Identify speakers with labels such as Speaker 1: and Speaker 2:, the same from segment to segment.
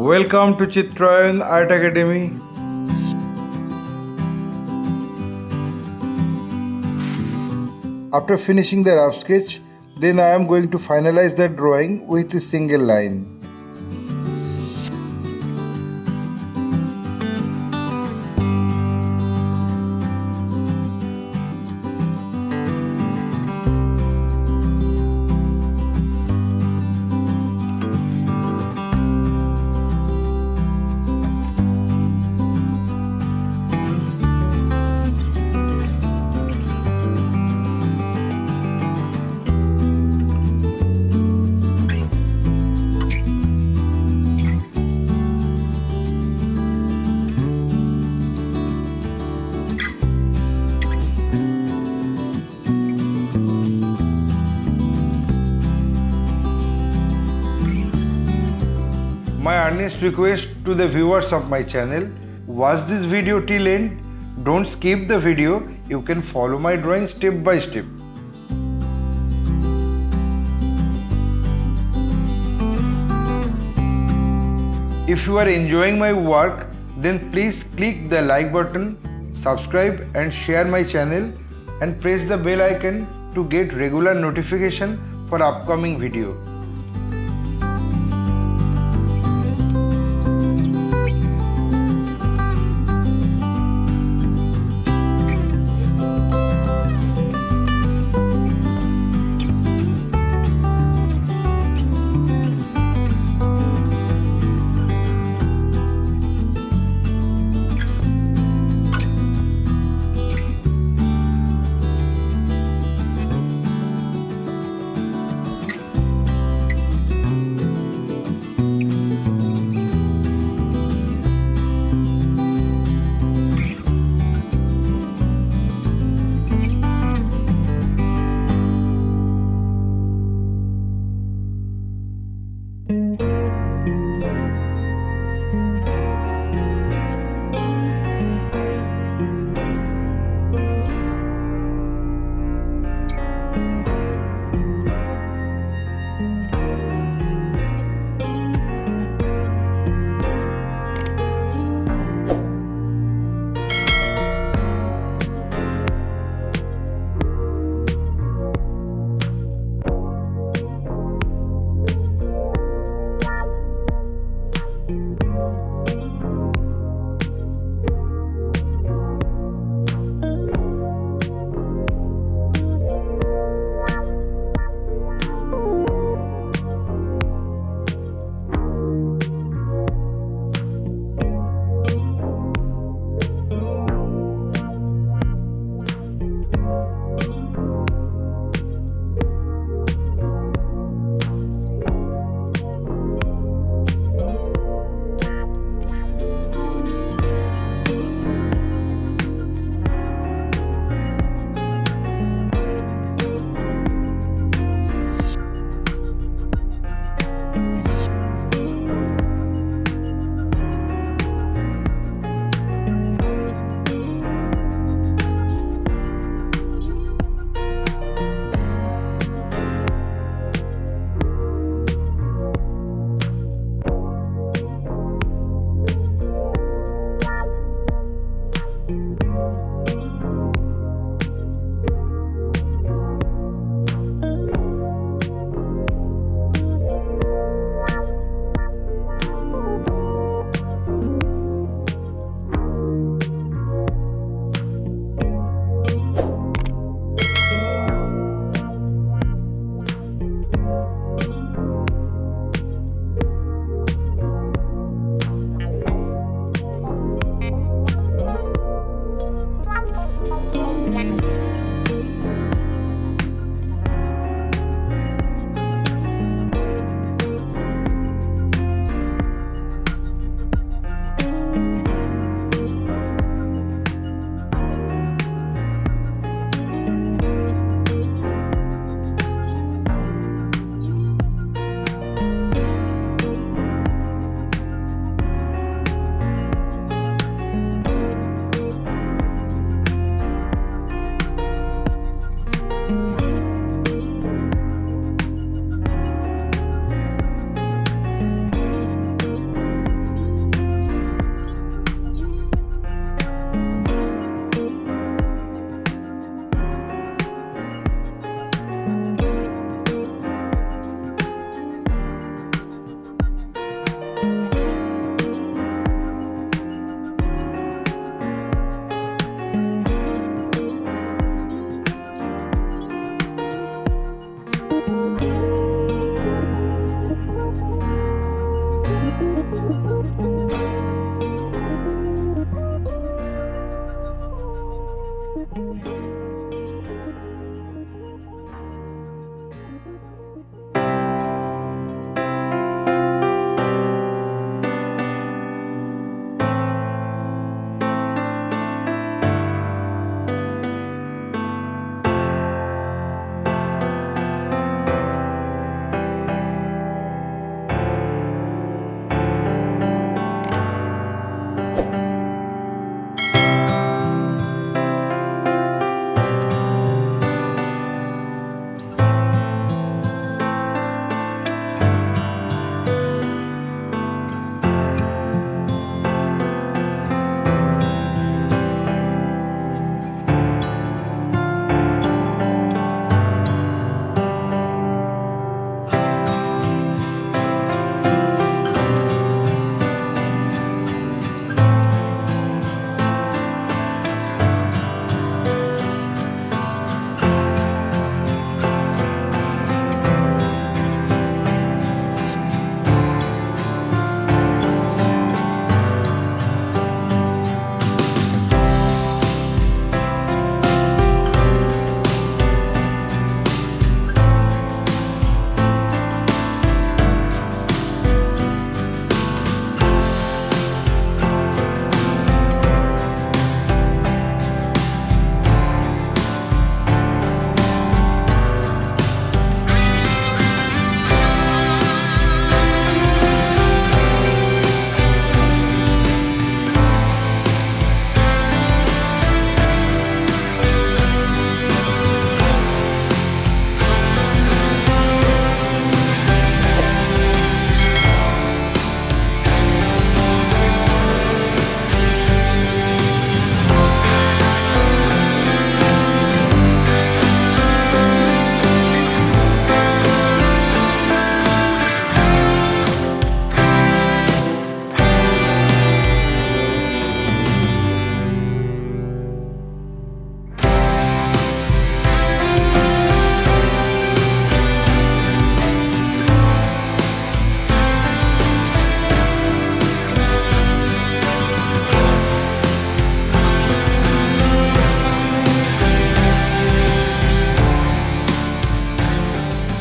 Speaker 1: Welcome to Chitrayan Art Academy. After finishing the rough sketch, then I am going to finalize the drawing with a single line. My earnest request to the viewers of my channel, watch this video till end. Don't skip the video. You can follow my drawing step by step. If you are enjoying my work, then please click the like button, subscribe and share my channel and press the bell icon to get regular notification for upcoming video.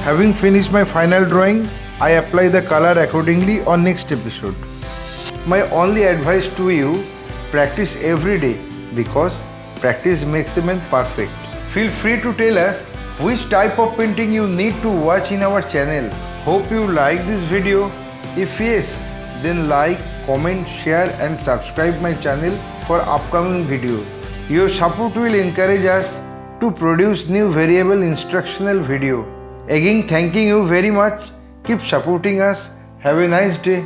Speaker 1: Having finished my final drawing, I apply the color accordingly on next episode. My only advice to you, practice every day because practice makes a man perfect. Feel free to tell us which type of painting you need to watch in our channel. Hope you like this video. If yes, then like, comment, share and subscribe my channel for upcoming video. Your support will encourage us to produce new variable instructional video. Again, thanking you very much. Keep supporting us. Have a nice day.